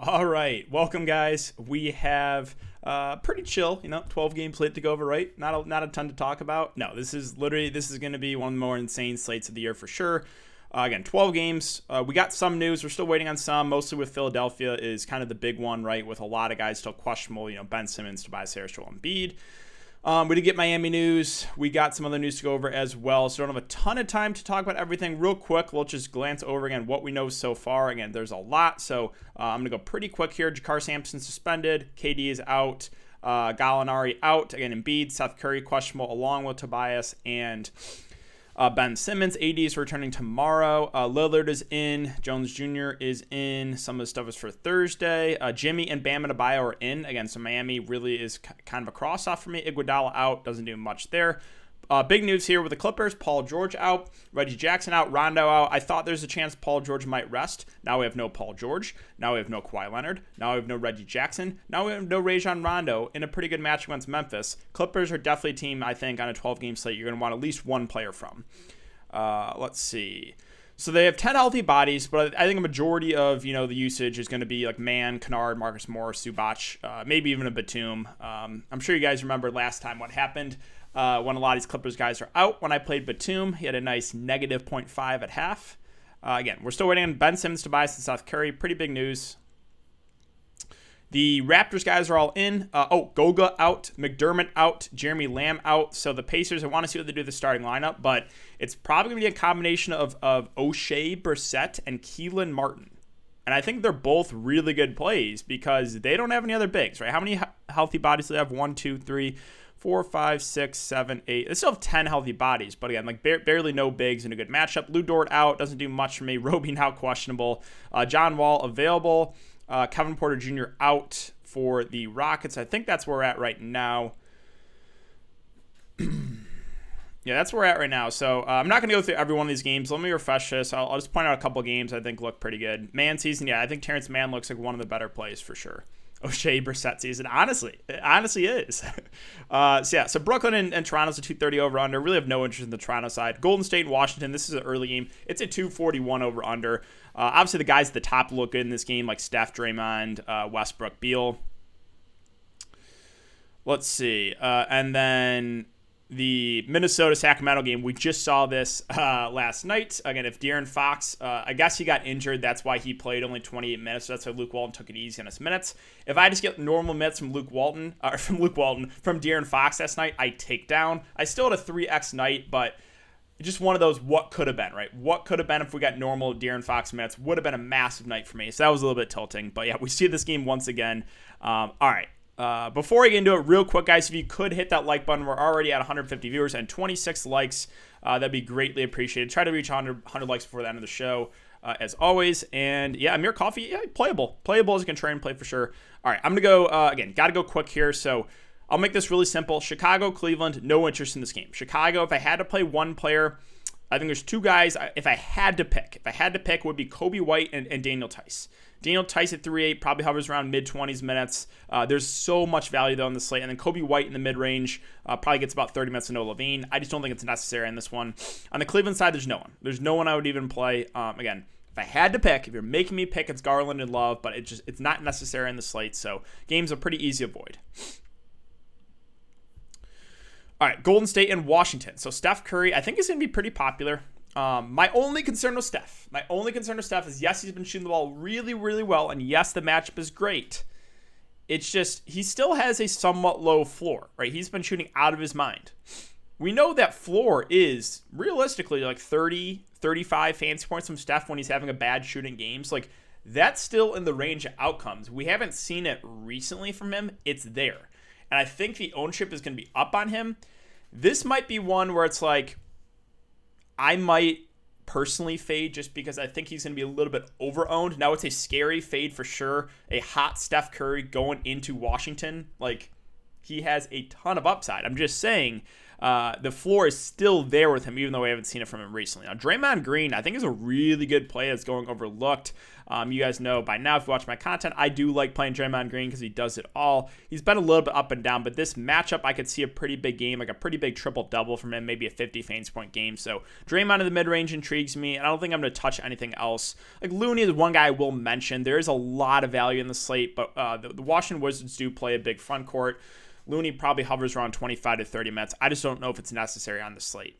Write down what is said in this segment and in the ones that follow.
All right, welcome guys. We have pretty chill, 12 game slate to go over, right? Not a ton to talk about. No, this is going to be one of the more insane slates of the year for sure. Again, 12 games. We got some news. We're still waiting on some, mostly with Philadelphia is kind of the big one, right? With a lot of guys still questionable, Ben Simmons, Tobias Harris, Joel Embiid. We did get Miami news. We got some other news to go over as well. So don't have a ton of time to talk about everything. Real quick, we'll just glance over again what we know so far. Again, there's a lot. So I'm going to go pretty quick here. Jakar Sampson suspended. KD is out. Gallinari out. Again, Embiid, Seth Curry questionable along with Tobias and Ben Simmons. AD is returning tomorrow. Lillard is in. Jones Jr. is in. Some of the stuff is for Thursday. Jimmy and Bam Adebayo are in. Again, so Miami really is kind of a cross-off for me. Iguodala out. Doesn't do much there. Big news here with the Clippers. Paul George out. Reggie Jackson out. Rondo out. I thought there's a chance Paul George might rest. Now we have no Paul George. Now we have no Kawhi Leonard. Now we have no Reggie Jackson. Now we have no Rajon Rondo in a pretty good match against Memphis. Clippers are definitely a team, I think, on a 12-game slate you're going to want at least one player from. Let's see. So they have 10 healthy bodies, but I think a majority of, the usage is going to be like Mann, Kennard, Marcus Morris, Zubac, maybe even a Batum. I'm sure you guys remember last time what happened when a lot of these Clippers guys are out. When I played Batum, he had a nice negative 0.5 at half. Again, we're still waiting on Ben Simmons, Tobias, and Seth Curry. Pretty big news. The Raptors guys are all in. Goga out, McDermott out, Jeremy Lamb out. So the Pacers, I want to see what they do with the starting lineup, but it's probably going to be a combination of O'Shea, Brissett, and Keelan Martin. And I think they're both really good plays because they don't have any other bigs, right? How many healthy bodies do they have? 1, 2, 3, 4, 5, 6, 7, 8. They still have 10 healthy bodies, but again, like barely no bigs in a good matchup. Lou Dort out, doesn't do much for me. Roby now questionable. John Wall available. Kevin Porter Jr. out for the Rockets. I think that's where we're at right now. Yeah, that's where we're at right now. So I'm not going to go through every one of these games. Let me refresh this. I'll just point out a couple games I think look pretty good. Man season, yeah, I think Terrence Mann looks like one of the better plays for sure. O'Shea Brissett season, honestly, it honestly is. So Brooklyn and Toronto's a 230 over under. Really have no interest in the Toronto side. Golden State and Washington, this is an early game. It's a 241 over under. Obviously, the guys at the top look good in this game, like Steph, Draymond, Westbrook, Beal. Let's see. And then the Minnesota-Sacramento game, we just saw this last night. Again, if De'Aaron Fox, I guess he got injured. That's why he played only 28 minutes. So that's why Luke Walton took it easy on his minutes. If I just get normal minutes from from De'Aaron Fox last night, I take down. I still had a 3x night, but just one of those what could have been, right? What could have been if we got normal De'Aaron Fox minutes would have been a massive night for me. So that was a little bit tilting. But yeah, we see this game once again. All right. Before we get into it, real quick, guys, if you could hit that like button, we're already at 150 viewers and 26 likes. That'd be greatly appreciated. Try to reach 100 likes before the end of the show, as always. And yeah, Amir Coffee, yeah, playable as a contrarian play for sure. All right, I'm gonna go again. Got to go quick here, so I'll make this really simple. Chicago, Cleveland, no interest in this game. Chicago, if I had to play one player, I think there's two guys. If I had to pick, it would be Kobe White and Daniel Tice. Daniel Tice at 3.8 probably hovers around mid-20s minutes. There's so much value, though, on the slate. And then Kobe White in the mid-range probably gets about 30 minutes of Noah Levine. I just don't think it's necessary in this one. On the Cleveland side, there's no one. There's no one I would even play. Again, if I had to pick, if you're making me pick, it's Garland and Love, but it's not necessary in the slate. So games are pretty easy to avoid. All right, Golden State and Washington. So Steph Curry, I think is going to be pretty popular. My only concern with Steph is, yes, he's been shooting the ball really, really well, and yes, the matchup is great. It's just he still has a somewhat low floor, right? He's been shooting out of his mind. We know that floor is realistically like 30, 35 fantasy points from Steph when he's having a bad shooting games. Like, that's still in the range of outcomes. We haven't seen it recently from him. It's there. And I think the ownership is going to be up on him. This might be one where it's like, I might personally fade just because I think he's going to be a little bit over-owned. Now it's a scary fade for sure. A hot Steph Curry going into Washington. Like, he has a ton of upside. I'm just saying, the floor is still there with him, even though we haven't seen it from him recently. Now, Draymond Green, I think, is a really good play that's going overlooked. You guys know by now, if you watch my content, I do like playing Draymond Green because he does it all. He's been a little bit up and down, but this matchup, I could see a pretty big game, like a pretty big triple-double from him, maybe a 50 fantasy point game. So Draymond in the mid-range intrigues me, and I don't think I'm going to touch anything else. Like Looney is one guy I will mention. There is a lot of value in the slate, but the Washington Wizards do play a big front court. Looney probably hovers around 25 to 30 minutes. I just don't know if it's necessary on the slate.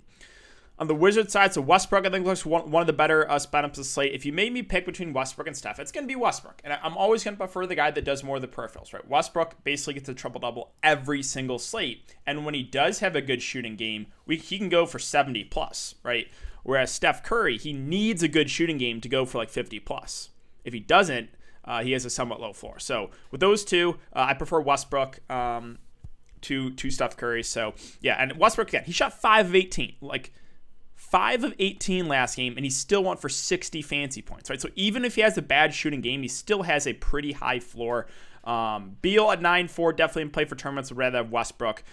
On the Wizards side, so Westbrook, I think, looks one of the better spot ups of the slate. If you made me pick between Westbrook and Steph, it's going to be Westbrook. And I'm always going to prefer the guy that does more of the peripherals, right? Westbrook basically gets a triple-double every single slate. And when he does have a good shooting game, he can go for 70 plus, right? Whereas Steph Curry, he needs a good shooting game to go for like 50 plus. If he doesn't, he has a somewhat low floor. So with those two, I prefer Westbrook to Steph Curry. So yeah, and Westbrook, again, he shot 5 of 18. Like, 5 of 18 last game, and he still went for 60 fantasy points, right? So even if he has a bad shooting game, he still has a pretty high floor. Beal at 9-4, definitely in play for tournaments. Would rather have Westbrook.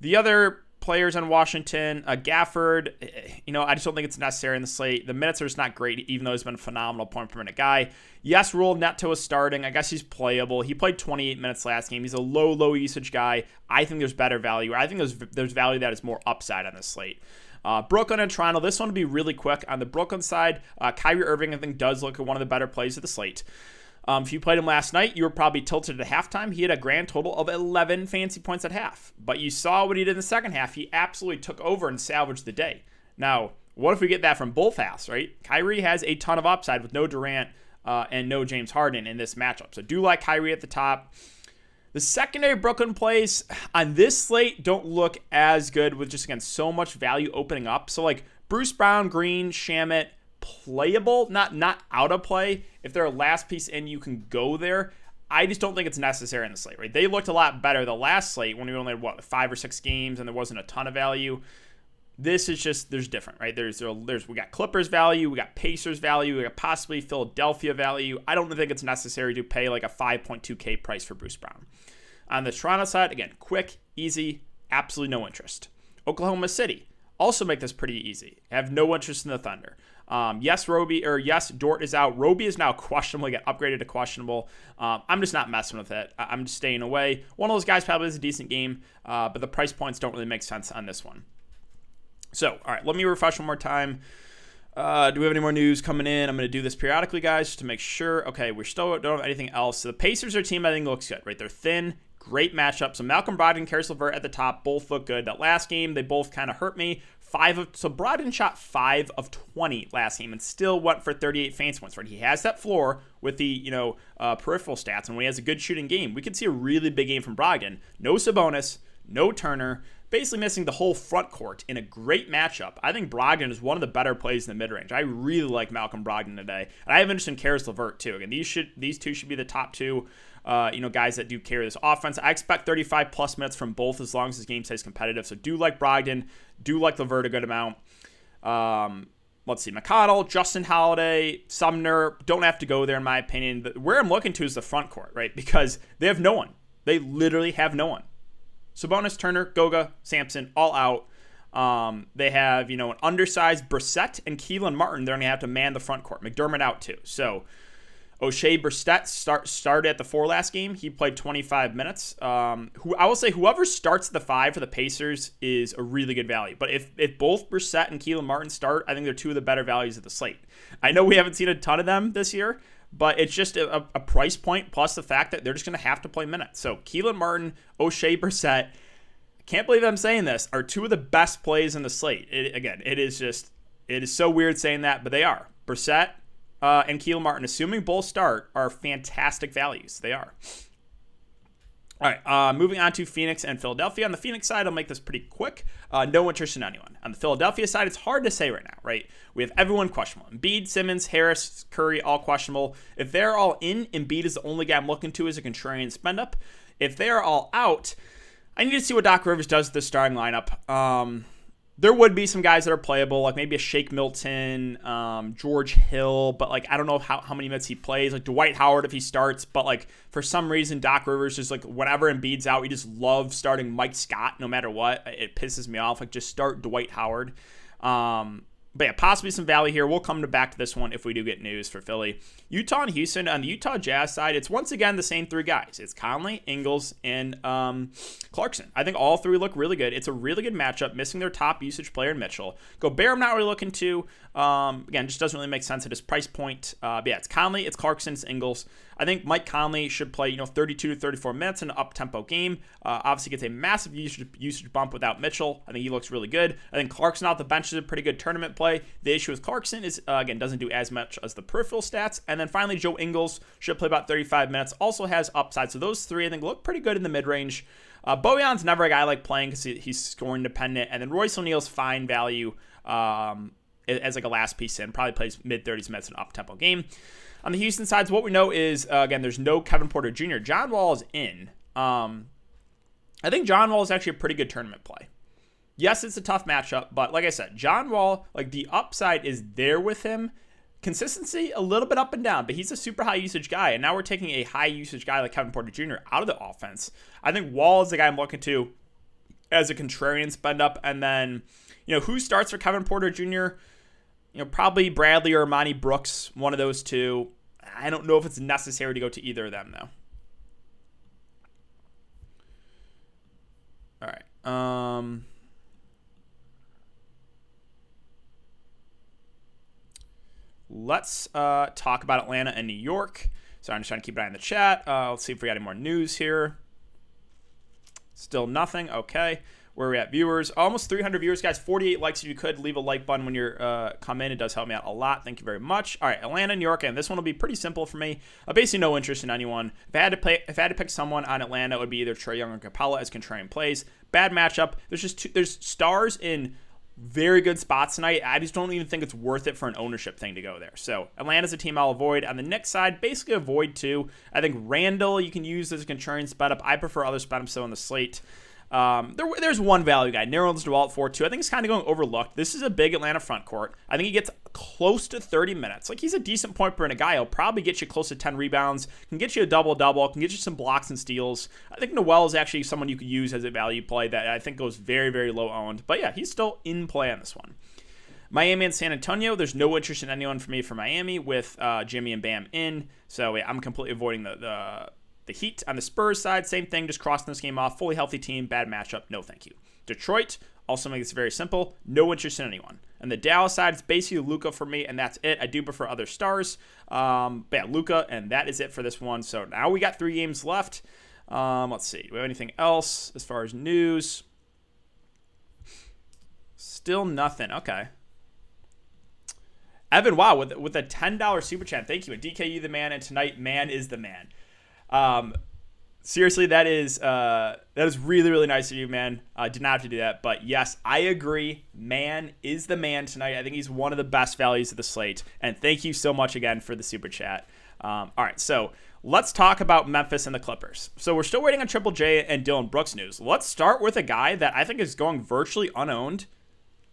The other players on Washington, Gafford, I just don't think it's necessary in the slate. The minutes are just not great, even though he's been a phenomenal point per minute guy. Yes, Rule Neto is starting. I guess he's playable. He played 28 minutes last game. He's a low usage guy. I think there's better value. I think there's value that is more upside on this slate. Brooklyn and Toronto, this one will be really quick. On the Brooklyn side, Kyrie Irving, I think, does look at one of the better plays of the slate. If you played him last night, you were probably tilted at halftime. He had a grand total of 11 fantasy points at half. But you saw what he did in the second half. He absolutely took over and salvaged the day. Now, what if we get that from both halves, right? Kyrie has a ton of upside with no Durant and no James Harden in this matchup. So do like Kyrie at the top. The secondary Brooklyn plays on this slate don't look as good with just, again, so much value opening up. So, like, Bruce Brown, Green, Shamet, playable, not out of play. If they're a last piece in, you can go there. I just don't think it's necessary in the slate, right? They looked a lot better the last slate when we only had, 5 or 6 games and there wasn't a ton of value. This is just, there's different, right? We got Clippers value, we got Pacers value, we got possibly Philadelphia value. I don't think it's necessary to pay like a 5.2K price for Bruce Brown. On the Toronto side, again, quick, easy, absolutely no interest. Oklahoma City, also make this pretty easy. Have no interest in the Thunder. Yes, Dort is out. Roby is now questionable. He got upgraded to questionable. I'm just not messing with it. I'm just staying away. One of those guys probably has a decent game, but the price points don't really make sense on this one. So, all right, let me refresh one more time. Do we have any more news coming in? I'm going to do this periodically, guys, just to make sure. Okay, we still don't have anything else. So the Pacers are a team I think looks good, right? They're thin, great matchup. So Malcolm Brogdon and Karis LeVert at the top both look good. That last game, they both kind of hurt me. So Brogdon shot 5 of 20 last game and still went for 38 fantasy points, right? He has that floor with the, peripheral stats, and when he has a good shooting game, we could see a really big game from Brogdon. No Sabonis, no Turner, basically missing the whole front court in a great matchup. I think Brogdon is one of the better plays in the mid-range. I really like Malcolm Brogdon today. And I have interest in Karis LeVert too. Again, these two should be the top two guys that do carry this offense. I expect 35 plus minutes from both as long as this game stays competitive. So do like Brogdon, do like LeVert a good amount. Let's see, McConnell, Justin Holiday, Sumner, don't have to go there in my opinion. Where I'm looking to is the front court, right? Because they have no one. They literally have no one. Sabonis, Turner, Goga, Sampson, all out. They have, an undersized Brissett and Keelan Martin. They're going to have to man the front court. McDermott out too. So O'Shea Brissett started at the 4 last game. He played 25 minutes. I will say whoever starts the 5 for the Pacers is a really good value. But if both Brissett and Keelan Martin start, I think they're two of the better values of the slate. I know we haven't seen a ton of them this year, but it's just a price point plus the fact that they're just going to have to play minutes. So Keelan Martin, O'Shea Brissett, I can't believe I'm saying this, are two of the best plays in the slate. It is so weird saying that, but they are. Brissett and Keelan Martin, assuming both start, are fantastic values. They are. All right, moving on to Phoenix and Philadelphia. On the Phoenix side, I'll make this pretty quick. No interest in anyone. On the Philadelphia side, it's hard to say right now, right? We have everyone questionable. Embiid, Simmons, Harris, Curry, all questionable. If they're all in, Embiid is the only guy I'm looking to as a contrarian spend up. If they're all out, I need to see what Doc Rivers does with the starting lineup. There would be some guys that are playable, like maybe a Shake Milton, George Hill, but like I don't know how many minutes he plays. Like Dwight Howard if he starts, but like for some reason Doc Rivers just like whenever Embiid's out, he just loves starting Mike Scott no matter what. It pisses me off. Like just start Dwight Howard. But yeah, possibly some value here. We'll come back to this one if we do get news for Philly. Utah and Houston. On the Utah Jazz side, it's once again the same three guys. It's Conley, Ingles, and Clarkson. I think all three look really good. It's a really good matchup, missing their top usage player in Mitchell. Gobert I'm not really looking to. Again, just doesn't really make sense at his price point. But yeah, it's Conley, it's Clarkson, it's Ingles. I think Mike Conley should play 32 to 34 minutes in an up-tempo game. Obviously gets a massive usage bump without Mitchell. I think he looks really good. I think Clarkson off the bench is a pretty good tournament play. The issue with Clarkson is, again, doesn't do as much as the peripheral stats. And then finally, Joe Ingles should play about 35 minutes. Also has upside. So those three, I think, look pretty good in the mid-range. Bojan's never a guy I like playing because he's scoring dependent. And then Royce O'Neal's fine value as like a last piece in. Probably plays mid-30s minutes in an up-tempo game. On the Houston side, what we know is, again, there's no Kevin Porter Jr. John Wall is in. I think John Wall is actually a pretty good tournament play. Yes, it's a tough matchup, but like I said, John Wall, like the upside is there with him. Consistency, a little bit up and down, but he's a super high usage guy. And now we're taking a high usage guy like Kevin Porter Jr. out of the offense. I think Wall is the guy I'm looking to as a contrarian spend up. And then, who starts for Kevin Porter Jr.? Probably Bradley or Amani Brooks, one of those two. I don't know if it's necessary to go to either of them, though. All right. Let's talk about Atlanta and New York. So I'm just trying to keep an eye on the chat. Let's see if we got any more news here. Still nothing. Okay. Where are we at? Viewers. Almost 300 viewers, guys. 48 likes if you could. Leave a like button when you're come in. It does help me out a lot. Thank you very much. All right, Atlanta, New York, and this one will be pretty simple for me. Basically no interest in anyone. If I had to pick someone on Atlanta, it would be either Trae Young or Capella as contrarian plays. Bad matchup. There's stars in very good spots tonight. I just don't even think it's worth it for an ownership thing to go there. So Atlanta's a team I'll avoid. On the Knicks side, basically avoid too. I think Randall you can use as a contrarian spot up. I prefer other spot ups still on the slate. There's one value guy, Nerlens Noel at 4-2. I think it's kind of going overlooked. This is a big Atlanta front court. I think he gets close to 30 minutes. Like he's a decent point per minute guy. He'll probably get you close to 10 rebounds, can get you a double-double, can get you some blocks and steals. I think Noel is actually someone you could use as a value play that I think goes very, very low owned. But yeah, he's still in play on this one. Miami and San Antonio, there's no interest in anyone for me for Miami with Jimmy and Bam in. So yeah, I'm completely avoiding the Heat. On the Spurs side, same thing, just crossing this game off. Fully healthy team, bad matchup, no thank you. Detroit, also makes it very simple, no interest in anyone. And the Dallas side, it's basically Luka for me, and that's it. I do prefer other stars. But yeah, Luka, and that is it for this one. So now we got 3 games left. Let's see, do we have anything else as far as news? Still nothing, okay. Evan, wow, with a $10 super chat, thank you. And DKU the man, and tonight, man is the man. Seriously, that is really, really nice of you, man. Did not have to do that, but yes, I agree. Man is the man tonight. I think he's one of the best values of the slate, and thank you so much again for the super chat. All right, so let's talk about Memphis and the Clippers. So we're still waiting on Triple J and Dylan Brooks news. Let's start with a guy that I think is going virtually unowned.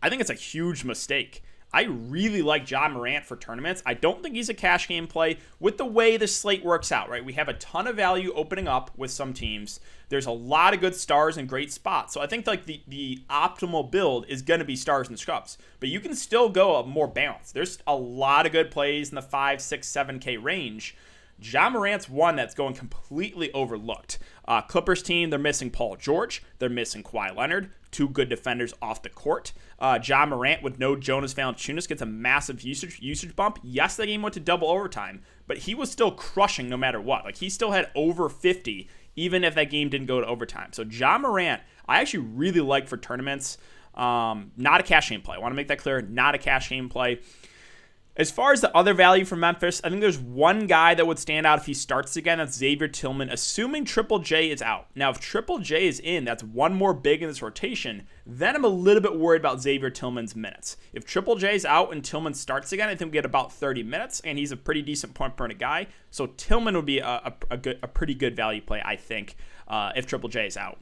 I think it's a huge mistake. I really like Ja Morant for tournaments. I don't think he's a cash game play with the way the slate works out, right? We have a ton of value opening up with some teams. There's a lot of good stars and great spots. So I think like the optimal build is going to be stars and scrubs. But you can still go a more balanced. There's a lot of good plays in the 5, 6, 7K range. Ja Morant's one that's going completely overlooked. Clippers team, they're missing Paul George. They're missing Kawhi Leonard. 2 good defenders off the court. Ja Morant with no Jonas Valanciunas gets a massive usage bump. Yes, the game went to double overtime, but he was still crushing no matter what. Like he still had over 50, even if that game didn't go to overtime. So Ja Morant, I actually really like for tournaments. Not a cash game play. I want to make that clear. Not a cash game play. As far as the other value for Memphis, I think there's one guy that would stand out if he starts again. That's Xavier Tillman, assuming Triple J is out. Now, if Triple J is in, that's one more big in this rotation. Then I'm a little bit worried about Xavier Tillman's minutes. If Triple J is out and Tillman starts again, I think we get about 30 minutes, and he's a pretty decent point per minute guy. So Tillman would be a pretty good value play, I think, if Triple J is out.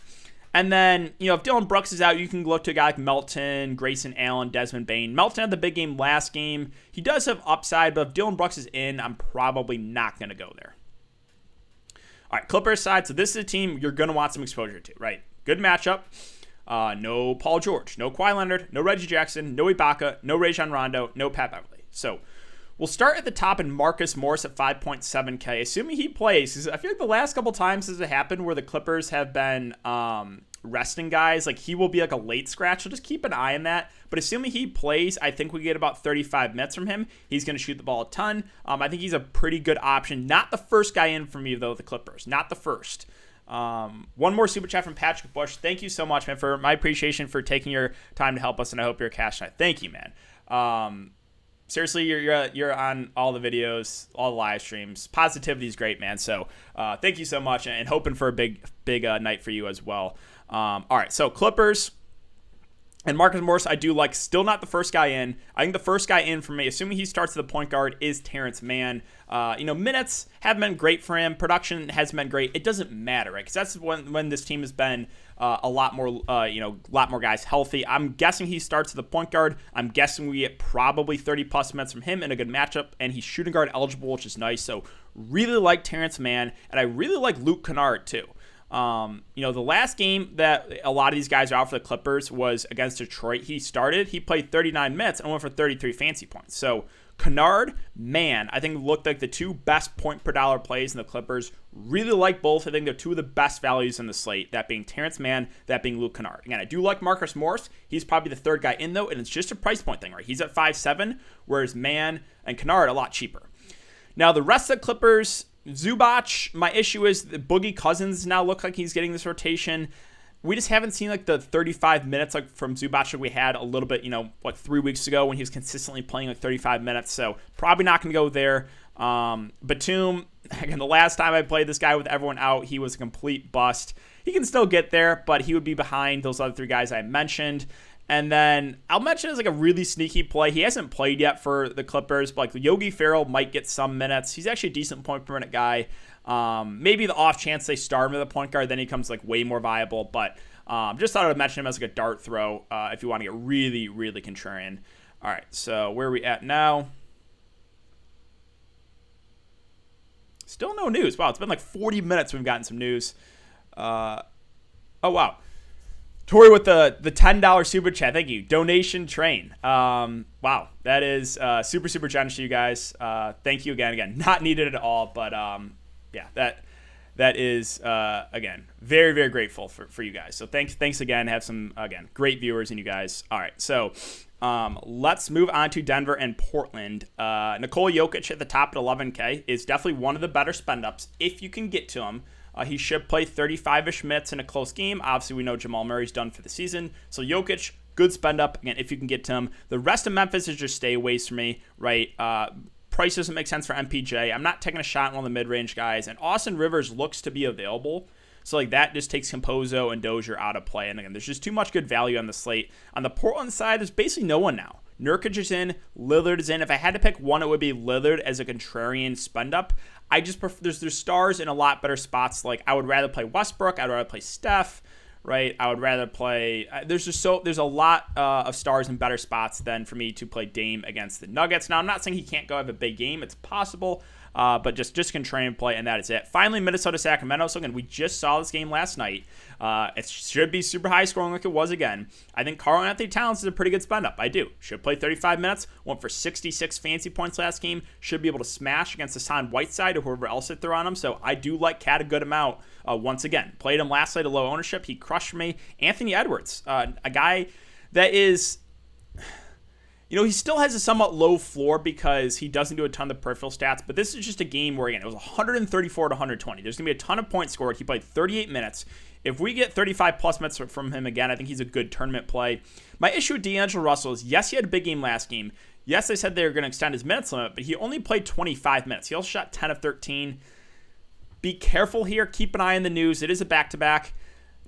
And then, if Dylan Brooks is out, you can look to a guy like Melton, Grayson Allen, Desmond Bane. Melton had the big game last game. He does have upside, but if Dylan Brooks is in, I'm probably not going to go there. All right, Clippers side. So this is a team you're going to want some exposure to, right? Good matchup. No Paul George, no Kawhi Leonard, no Reggie Jackson, no Ibaka, no Rajon Rondo, no Pat Beverly. So we'll start at the top in Marcus Morris at 5.7K, assuming he plays. Because I feel like the last couple times this has happened where the Clippers have been resting guys, like he will be like a late scratch. So just keep an eye on that. But assuming he plays, I think we get about 35 minutes from him. He's going to shoot the ball a ton. I think he's a pretty good option. Not the first guy in for me, though, the Clippers. Not the first. One more super chat from Patrick Bush. Thank you so much, man, for my appreciation for taking your time to help us, and I hope you're a cash tonight. Thank you, man. Seriously, you're on all the videos, all the live streams. Positivity is great, man. So thank you so much, and hoping for a big night for you as well. All right, so Clippers and Marcus Morris, I do like. Still not the first guy in. I think the first guy in for me, assuming he starts at the point guard, is Terrence Mann. Minutes haven't been great for him. Production hasn't been great. It doesn't matter, right? Because that's when this team has been a lot more guys healthy. I'm guessing he starts at the point guard. I'm guessing we get probably 30-plus minutes from him in a good matchup, and he's shooting guard eligible, which is nice. So really like Terrence Mann, and I really like Luke Kennard too. The last game that a lot of these guys are out for the Clippers was against Detroit. He played 39 minutes and went for 33 fancy points. So Kennard, Mann, I think looked like the two best point per dollar plays in the Clippers. Really like both. I think they're two of the best values in the slate, that being Terrence Mann, that being Luke Kennard. Again, I do like Marcus Morris. He's probably the third guy in, though, and it's just a price point thing, right? He's at 5.7, whereas Mann and Kennard a lot cheaper. Now, the rest of the Clippers, Zubac, my issue is that Boogie Cousins now looks like he's getting this rotation. We just haven't seen like the 35 minutes like from Zubac that we had a little bit, 3 weeks ago when he was consistently playing like 35 minutes. So probably not going to go there. Batum, again, the last time I played this guy with everyone out, he was a complete bust. He can still get there, but he would be behind those other three guys I mentioned. And then I'll mention as like a really sneaky play. He hasn't played yet for the Clippers, but like Yogi Ferrell might get some minutes. He's actually a decent point per minute guy. Maybe the off chance they start him at the point guard, then he becomes like way more viable. But just thought I would mention him as like a dart throw if you want to get really, really contrarian. All right, so where are we at now? Still no news. Wow, it's been like 40 minutes we've gotten some news. Oh, wow. Tori with the $10 super chat. Thank you. Donation train. Wow. That is super, super generous to you guys. Thank you again. Again, not needed at all. But yeah, that is, again, very, very grateful for you guys. So thanks again. Have some, again, great viewers and you guys. All right. So let's move on to Denver and Portland. Nikola Jokic at the top at 11K is definitely one of the better spend ups if you can get to him. He should play 35-ish minutes in a close game. Obviously, we know Jamal Murray's done for the season. So Jokic, good spend up, again, if you can get to him. The rest of Memphis is just stay away from me, right? Price doesn't make sense for MPJ. I'm not taking a shot on one of the mid-range guys. And Austin Rivers looks to be available. So like that just takes Composo and Dozier out of play. And again, there's just too much good value on the slate. On the Portland side, there's basically no one now. Nurkic is in, Lillard is in. If I had to pick one, it would be Lillard as a contrarian spend up. I just prefer, there's stars in a lot better spots. Like I would rather play Westbrook, I'd rather play Steph, right? I would rather play. There's a lot of stars in better spots than for me to play Dame against the Nuggets. Now I'm not saying he can't go have a big game. It's possible. But just contrarian play, and that is it. Finally, Minnesota-Sacramento. So again, we just saw this game last night. It should be super high scoring like it was again. I think Karl-Anthony Towns is a pretty good spend up. I do. Should play 35 minutes. Went for 66 fancy points last game. Should be able to smash against Hassan Whiteside or whoever else they throw on him. So I do like Cat a good amount. Once again, played him last night at low ownership. He crushed me. Anthony Edwards, a guy that is. He still has a somewhat low floor because he doesn't do a ton of peripheral stats, but this is just a game where, again, it was 134 to 120. There's going to be a ton of points scored. He played 38 minutes. If we get 35-plus minutes from him again, I think he's a good tournament play. My issue with D'Angelo Russell is, yes, he had a big game last game. Yes, they said they were going to extend his minutes limit, but he only played 25 minutes. He also shot 10 of 13. Be careful here. Keep an eye on the news. It is a back-to-back.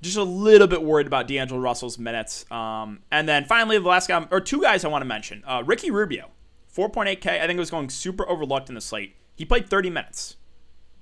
Just a little bit worried about D'Angelo Russell's minutes. And then finally, the last guy, or two guys I want to mention. Ricky Rubio, 4.8K. I think it was going super overlooked in the slate. He played 30 minutes.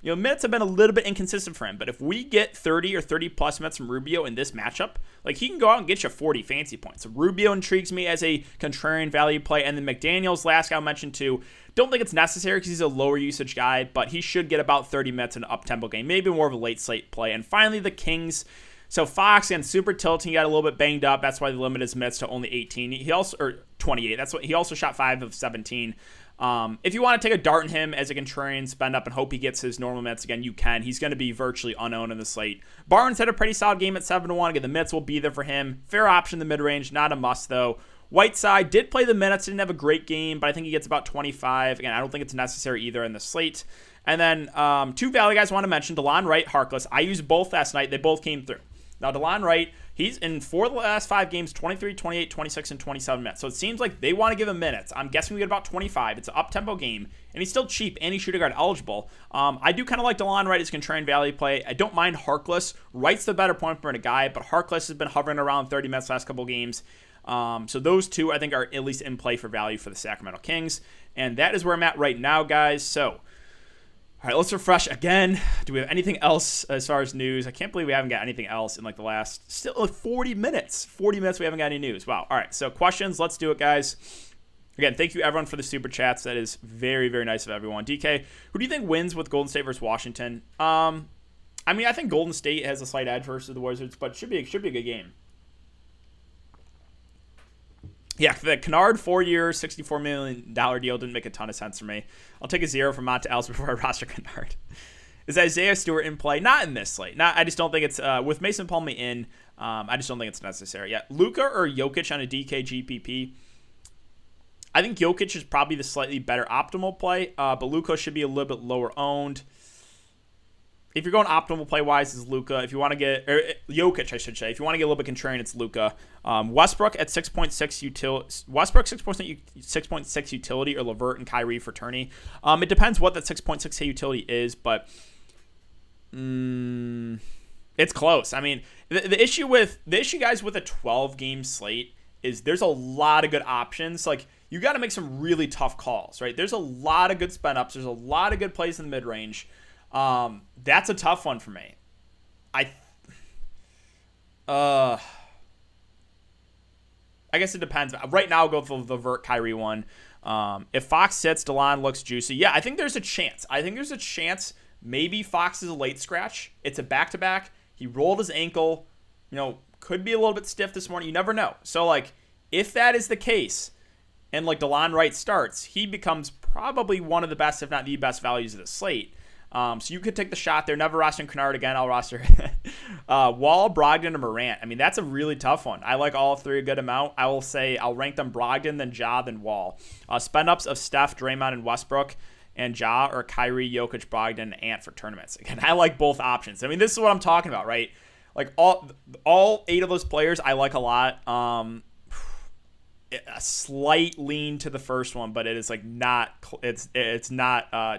minutes have been a little bit inconsistent for him. But if we get 30 or 30 plus minutes from Rubio in this matchup, like he can go out and get you 40 fantasy points. So Rubio intrigues me as a contrarian value play. And then McDaniels, last guy I mentioned too, don't think it's necessary because he's a lower usage guy, but he should get about 30 minutes in an up-tempo game, maybe more of a late slate play. And finally, the Kings. So Fox, again, super tilting. He got a little bit banged up. That's why they limited his minutes to only 18. He also, or 28. That's what he also shot 5 of 17. If you want to take a dart in him as a contrarian, spend up and hope he gets his normal minutes again, you can. He's going to be virtually unowned in the slate. Barnes had a pretty solid game at 7-1. Again, the minutes will be there for him. Fair option in the mid-range, not a must though. Whiteside did play the minutes, didn't have a great game, but I think he gets about 25. Again, I don't think it's necessary either in the slate. And then 2 value guys I want to mention, DeLon Wright, Harkless. I used both last night. They both came through. Now, DeLon Wright, he's in 4 of the last 5 games, 23, 28, 26, and 27 minutes. So it seems like they want to give him minutes. I'm guessing we get about 25. It's an up-tempo game, and he's still cheap, and he's shooting guard eligible. I do kind of like DeLon Wright as contrarian value play. I don't mind Harkless. Wright's the better point per minute guy, but Harkless has been hovering around 30 minutes last couple games. So those two, I think, are at least in play for value for the Sacramento Kings. And that is where I'm at right now, guys. So, all right, let's refresh again. Do we have anything else as far as news? I can't believe we haven't got anything else in like the last, still like 40 minutes. 40 minutes we haven't got any news. Wow. All right, so questions. Let's do it, guys. Again, thank you everyone for the super chats. That is very, very nice of everyone. DK, who do you think wins with Golden State versus Washington? I mean, I think Golden State has a slight edge versus the Wizards, but should be a good game. Yeah, the Kennard 4-year, $64 million deal didn't make a ton of sense for me. I'll take a 0 from Monta Ellis before I roster Kennard. Is Isaiah Stewart in play? Not in this slate. I just don't think it's with Mason Plumlee in. I just don't think it's necessary. Yeah, Luka or Jokic on a DK GPP. I think Jokic is probably the slightly better optimal play, but Luka should be a little bit lower owned. If you're going optimal play-wise, is Luka. If you want to get Jokic, I should say. If you want to get a little bit contrarian, it's Luka. Westbrook at 6.6 utility. Westbrook 6.6 utility, or LeVert and Kyrie for tourney. It depends what that 6.6 utility is, but it's close. I mean, the issue guys with a 12-game slate is there's a lot of good options. Like, you got to make some really tough calls, right? There's a lot of good spin ups. There's a lot of good plays in the mid range. That's a tough one for me. I guess it depends. Right now, I'll go for the Vert Kyrie one. If Fox sits, DeLon looks juicy. Yeah, I think there's a chance. Maybe Fox is a late scratch. It's a back-to-back. He rolled his ankle. Could be a little bit stiff this morning. You never know. So, like, if that is the case, and, like, DeLon Wright starts, he becomes probably one of the best, if not the best, values of the slate. So you could take the shot there. Never rostering Kennard again. I'll roster Wall, Brogdon, and Morant. I mean, that's a really tough one. I like all three a good amount. I will say I'll rank them Brogdon, then Ja, then Wall. Spend-ups of Steph, Draymond, and Westbrook, and Ja, or Kyrie, Jokic, Brogdon, and Ant for tournaments. Again, I like both options. I mean, this is what I'm talking about, right? Like, all 8 of those players I like a lot. A slight lean to the first one, but it is like not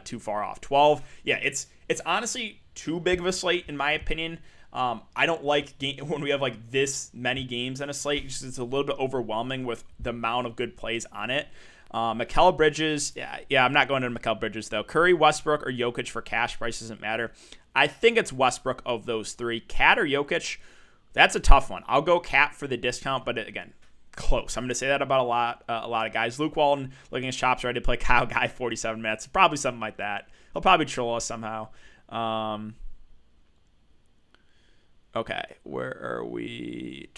too far off. 12, yeah, it's honestly too big of a slate in my opinion. I don't like when we have like this many games in a slate. It's a little bit overwhelming with the amount of good plays on it. Mikal Bridges, yeah, I'm not going to Mikal Bridges though. Curry, Westbrook, or Jokic for cash price doesn't matter. I think it's Westbrook of those 3. Cat or Jokic, that's a tough one. I'll go Cat for the discount, but again, close. I'm going to say that about a lot of guys. Luke Walton looking his chops ready to play Kyle Guy 47 minutes. Probably something like that. He'll probably troll us somehow. Okay, where are we?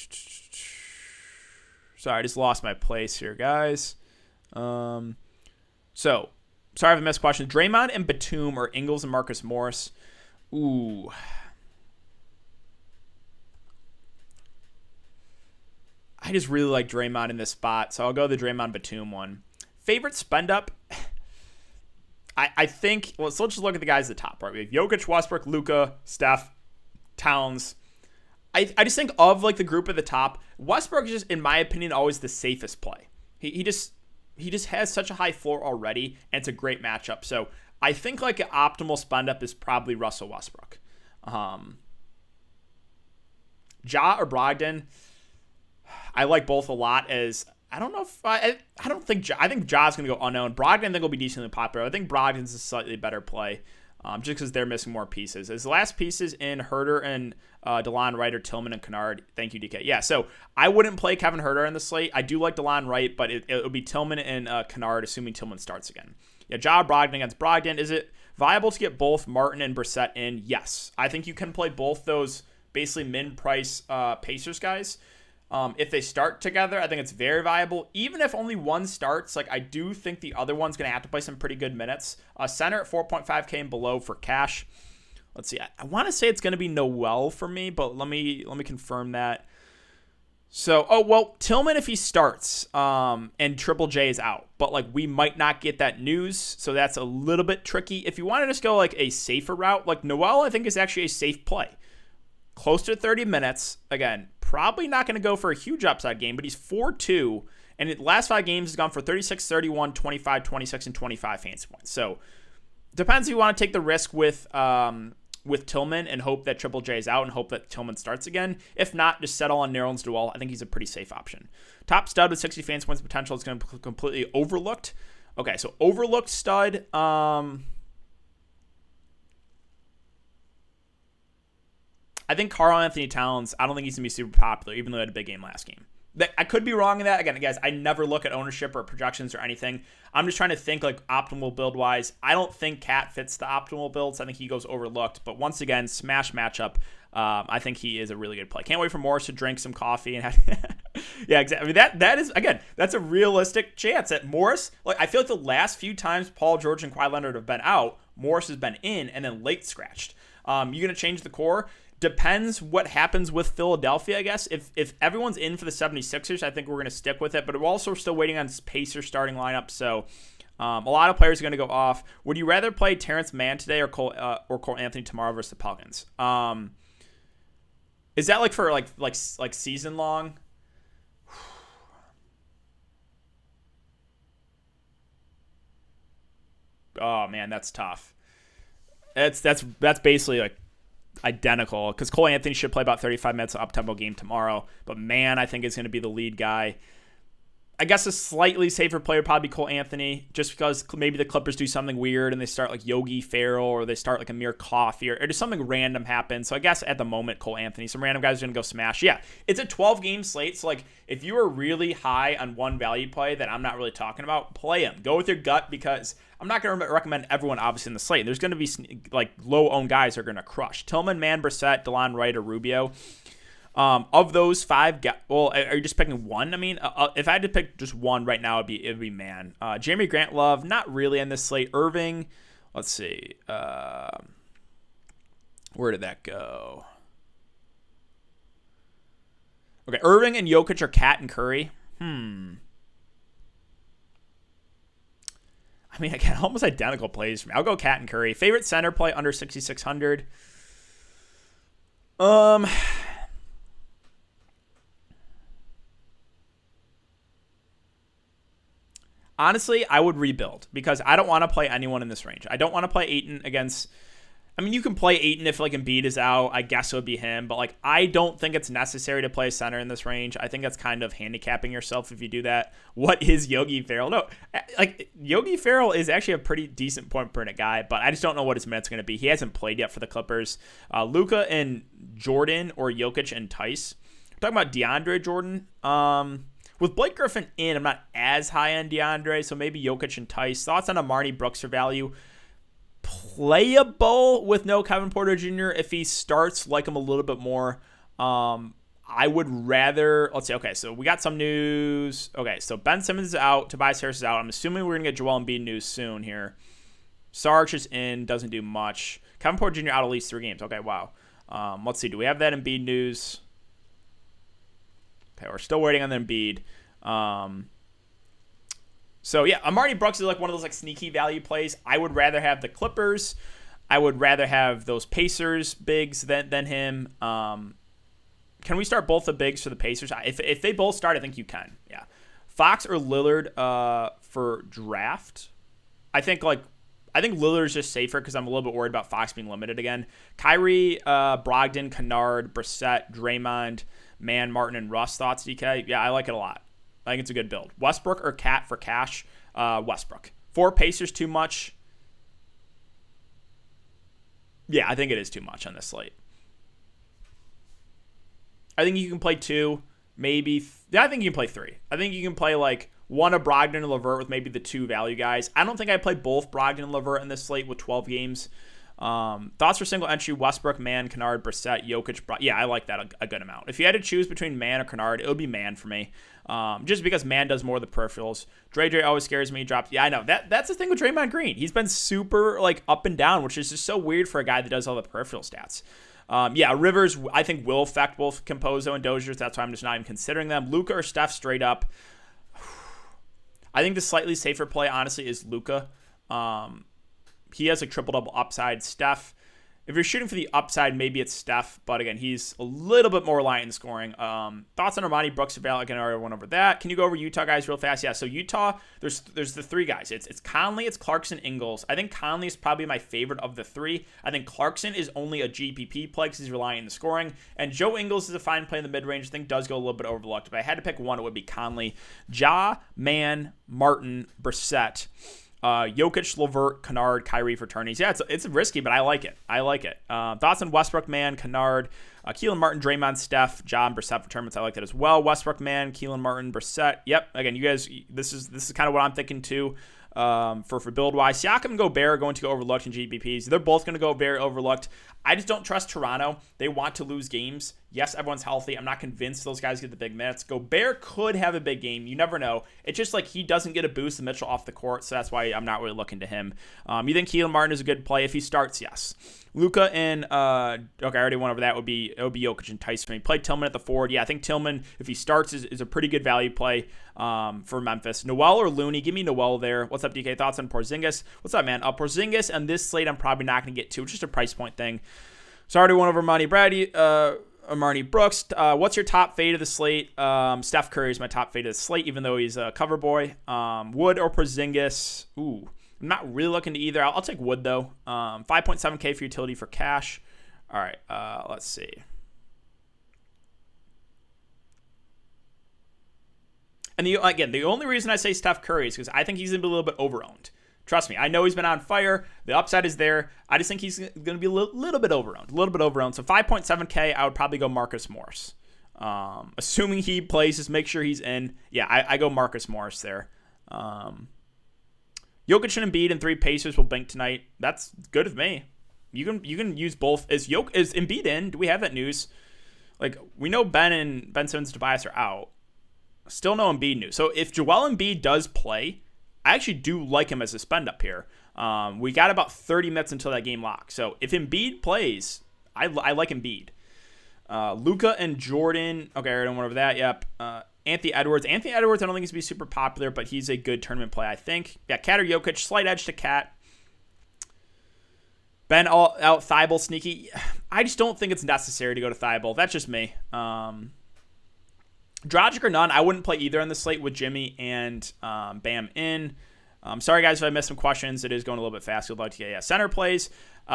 Sorry, I just lost my place here, guys. So, sorry if I missed questions. Draymond and Batum, or Ingles and Marcus Morris? Ooh. I just really like Draymond in this spot, so I'll go the Draymond Batum one. Favorite spend up? I think, well, so let's just look at the guys at the top, right? We have Jokic, Westbrook, Luka, Steph, Towns. I just think of like the group at the top, Westbrook is just, in my opinion, always the safest play. He just has such a high floor already, and it's a great matchup. So I think like an optimal spend up is probably Russell Westbrook. Ja or Brogdon? I like both a lot. As I don't know if I think Ja is going to go unknown. Brogdon I think will be decently popular. I think Brogdon's a slightly better play. just because they're missing more pieces. His last pieces in Herter and DeLon Wright or Tillman and Kennard. Thank you, DK. Yeah, so I wouldn't play Kevin Herter in the slate. I do like DeLon Wright, but it would be Tillman and Kennard, assuming Tillman starts again. Yeah, Brogdon against Brogdon. Is it viable to get both Martin and Brissett in? Yes. I think you can play both those basically min-price Pacers guys. If they start together, I think it's very viable. Even if only one starts, like I do think the other one's going to have to play some pretty good minutes. Center at 4.5K and below for cash. Let's see. I want to say it's going to be Noel for me, but let me confirm that. So, Tillman if he starts, and Triple J is out, but like we might not get that news, so that's a little bit tricky. If you want to just go like a safer route, like Noel, I think is actually a safe play. Close to 30 minutes. Again, probably not going to go for a huge upside game, but he's 4-2, and the last 5 games has gone for 36, 31, 25, 26, and 25 fantasy points. So, depends if you want to take the risk with Tillman and hope that Triple J is out and hope that Tillman starts again. If not, just settle on Nerlens Noel. I think he's a pretty safe option. Top stud with 60 fantasy points potential is going to be completely overlooked. Okay, so overlooked stud. I think Karl Anthony Towns, I don't think he's going to be super popular, even though he had a big game last game. I could be wrong in that. Again, guys, I never look at ownership or projections or anything. I'm just trying to think like optimal build-wise. I don't think Cat fits the optimal build, so I think he goes overlooked. But once again, smash matchup. I think he is a really good play. Can't wait for Morris to drink some coffee and have yeah, exactly. I mean, that is, again, that's a realistic chance that Morris, like I feel like the last few times Paul George and Kawhi Leonard have been out, Morris has been in and then late scratched. You're going to change the core? Depends what happens with Philadelphia, I guess. If everyone's in for the 76ers, I think we're going to stick with it. But we're also still waiting on Pacers starting lineup. So a lot of players are going to go off. Would you rather play Terrence Mann today or Cole Anthony tomorrow versus the Pelicans? Is that like for like season long? Oh man, that's tough. That's basically like identical because Cole Anthony should play about 35 minutes of up-tempo game tomorrow, but man, I think it's going to be the lead guy. I guess a slightly safer player would probably be Cole Anthony, just because maybe the Clippers do something weird and they start like Yogi Ferrell or they start like Amir Coffey or just something random happens. So I guess at the moment, Cole Anthony, some random guys are going to go smash. Yeah, it's a 12-game slate. So like if you are really high on one value play that I'm not really talking about, play him. Go with your gut because I'm not going to recommend everyone obviously in the slate. There's going to be like low-owned guys who are going to crush. Tillman, Mann, Brissett, DeLon Wright, or Rubio. Of those 5, are you just picking one? I mean, if I had to pick just one right now, it'd be Mann. Jeremy Grant Love, not really in this slate. Irving, let's see. Where did that go? Okay, Irving and Jokic are Cat and Curry. I mean, again, almost identical plays for me. I'll go Cat and Curry. Favorite center play under 6,600. Honestly, I would rebuild because I don't want to play anyone in this range. I don't want to play Ayton against... I mean, you can play Ayton if like Embiid is out. I guess it would be him. But like, I don't think it's necessary to play center in this range. I think that's kind of handicapping yourself if you do that. What is Yogi Ferrell? No, like Yogi Ferrell is actually a pretty decent point per minute guy, but I just don't know what his minutes going to be. He hasn't played yet for the Clippers. Luka and Jordan or Jokic and Tice. We're talking about DeAndre Jordan. With Blake Griffin in, I'm not as high on DeAndre, so maybe Jokic and Tice. Thoughts on Amari Brooks for value? Playable with no Kevin Porter Jr. if he starts, like him a little bit more. I would rather, let's see, okay, so we got some news. Okay, so Ben Simmons is out, Tobias Harris is out. I'm assuming we're going to get Joel Embiid news soon here. Sarge is in, doesn't do much. Kevin Porter Jr. out at least 3 games. Okay, wow. Let's see, do we have that Embiid news? Okay, we're still waiting on the Embiid. So, yeah, Amari Brooks is like one of those like sneaky value plays. I would rather have the Clippers. I would rather have those Pacers bigs than him. Can we start both the bigs for the Pacers? If they both start, I think you can. Yeah. Fox or Lillard for draft? I think Lillard's just safer because I'm a little bit worried about Fox being limited again. Kyrie, Brogdon, Kennard, Brissett, Draymond, Mann, Martin, and Russ. Thoughts, DK? Yeah, I like it a lot. I think it's a good build. Westbrook or Cat for cash? Westbrook. 4 Pacers, too much. Yeah, I think it is too much on this slate. I think you can play 2, maybe. I think you can play 3. I think you can play like one of Brogdon and LeVert with maybe the 2 value guys. I don't think I play both Brogdon and LeVert in this slate with 12 games. Thoughts for single entry: Westbrook, Man, Kennard, Brissett, Jokic. Yeah, I like that a good amount. If you had to choose between Man or Kennard, it would be Man for me. Just because Man does more of the peripherals. Dre always scares me. Yeah, I know that's the thing with Draymond Green. He's been super like up and down, which is just so weird for a guy that does all the peripheral stats. Rivers, I think, will affect both Composo and Dozier. That's why I'm just not even considering them. Luka or Steph straight up. I think the slightly safer play, honestly, is Luka. He has a triple-double upside. Steph, if you're shooting for the upside, maybe it's Steph. But again, he's a little bit more reliant in scoring. Thoughts on Armani, Brooks, Val? Again, I already went over that. Can you go over Utah guys real fast? Yeah, so Utah, there's the 3 guys. It's Conley, it's Clarkson, Ingles. I think Conley is probably my favorite of the 3. I think Clarkson is only a GPP play because he's relying on the scoring. And Joe Ingles is a fine play in the mid-range. I think does go a little bit overlooked. If I had to pick one, it would be Conley. Ja, Man, Martin, Brissett. Jokic, LeVert, Kennard, Kyrie for tourneys. Yeah, it's risky, but I like it. Thoughts on Westbrook, Man, Kennard, Keelan Martin, Draymond, Steph, Ja, and Brissett for tournaments. I like that as well. Westbrook, Man, Keelan Martin, Brissett. Yep. Again, you guys, this is kind of what I'm thinking too. For build wise, Siakam and Gobert are going to go overlooked in GPPs. They're both going to go very overlooked. I just don't trust Toronto. They want to lose games. Yes, everyone's healthy. I'm not convinced those guys get the big minutes. Gobert could have a big game. You never know. It's just like he doesn't get a boost of Mitchell off the court, so that's why I'm not really looking to him. You think Keelan Martin is a good play if he starts? Yes. Luka and I already went over that. It would be Jokic and Tyson. He played Tillman at the forward. Yeah, I think Tillman, if he starts, is a pretty good value play for Memphis. Noel or Looney? Give me Noel there. What's up, DK? Thoughts on Porzingis? What's up, man? Porzingis and this slate, I'm probably not going to get to. It's just a price point thing. So I already went over Marnie Brooks. What's your top fade of the slate? Steph Curry is my top fade of the slate, even though he's a cover boy. Wood or Porzingis? Ooh, I'm not really looking to either. I'll take Wood, though. 5.7K for utility for cash. All right, let's see. And the only reason I say Steph Curry is because I think he's going to be a little bit overowned. Trust me, I know he's been on fire. The upside is there. I just think he's going to be a little bit overowned. So 5.7K, I would probably go Marcus Morris. Assuming he plays, just make sure he's in. Yeah, I go Marcus Morris there. Jokic and Embiid and 3 Pacers will bank tonight. That's good with me. You can use both. Is Embiid in? Do we have that news? Like, we know Ben Simmons and Tobias are out. Still no Embiid news. So if Joel Embiid does play, I actually do like him as a spend up here. We got about 30 minutes until that game lock. So if Embiid plays, I like Embiid. Luka and Jordan. Okay, I don't went over that. Yep. Anthony Edwards. I don't think he's going to be super popular, but he's a good tournament play, I think. Yeah, Cat or Jokic. Slight edge to Cat. Ben out Thibault sneaky. I just don't think it's necessary to go to Thibault. That's just me. Dragic or none, I wouldn't play either on the slate with Jimmy and Bam in. Sorry, guys, if I missed some questions. It is going a little bit fast. We'd like to get center plays.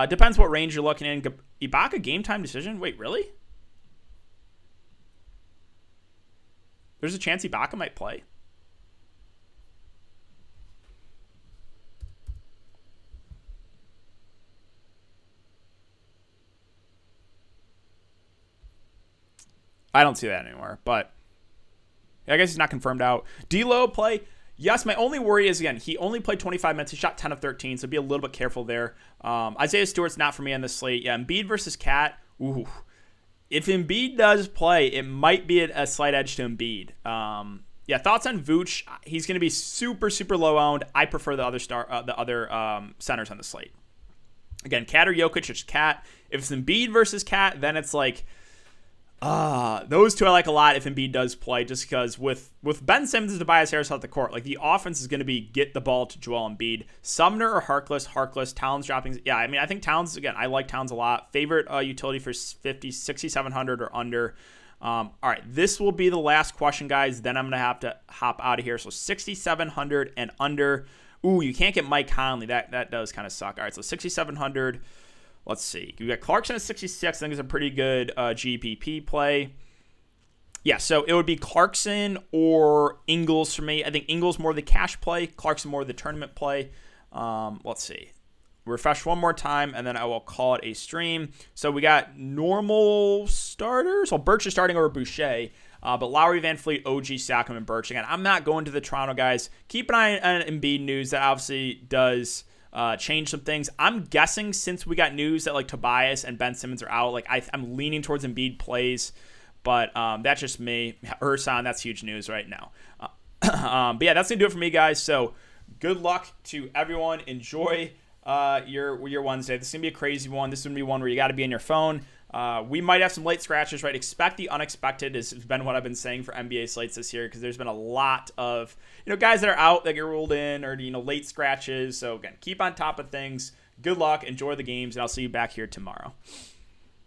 Depends what range you're looking in. Ibaka game time decision? Wait, really? There's a chance Ibaka might play. I don't see that anymore, but I guess he's not confirmed out. D'Lo play? Yes, my only worry is, again, he only played 25 minutes. He shot 10 of 13, so be a little bit careful there. Isaiah Stewart's not for me on this slate. Yeah, Embiid versus Cat. Ooh. If Embiid does play, it might be a slight edge to Embiid. Yeah, thoughts on Vooch? He's going to be super, super low owned. I prefer the other centers on the slate. Again, Cat or Jokic, it's Cat. If it's Embiid versus Cat, then it's like, those two I like a lot if Embiid does play, just because with Ben Simmons and Tobias Harris out the court, like the offense is going to be get the ball to Joel Embiid. Sumner or Harkless, Towns dropping. Yeah, I mean, I think Towns, again, I like Towns a lot. Favorite utility for 6,700 or under. All right, this will be the last question, guys. Then I'm going to have to hop out of here. So 6,700 and under. Ooh, you can't get Mike Conley. That does kind of suck. All right, so 6,700. Let's see. You got Clarkson at 66. I think is a pretty good GPP play. Yeah, so it would be Clarkson or Ingles for me. I think Ingles more the cash play. Clarkson more the tournament play. Let's see. refresh one more time, and then I will call it a stream. So we got normal starters. Well, Birch is starting over Boucher, but Lowry, Van Fleet, OG, Siakam, and Birch. Again, I'm not going to the Toronto guys. Keep an eye on Embiid news. That obviously does change some things. I'm guessing since we got news that like Tobias and Ben Simmons are out, like I'm leaning towards Embiid plays, but that's just me. Ersan, that's huge news right now. But yeah, that's going to do it for me, guys. So good luck to everyone. Enjoy your Wednesday. This is going to be a crazy one. This is going to be one where you got to be on your phone. We might have some late scratches, right? Expect the unexpected has been what I've been saying for NBA slates this year, because there's been a lot of, guys that are out that get ruled in, or, late scratches. So again, keep on top of things. Good luck. Enjoy the games, and I'll see you back here tomorrow.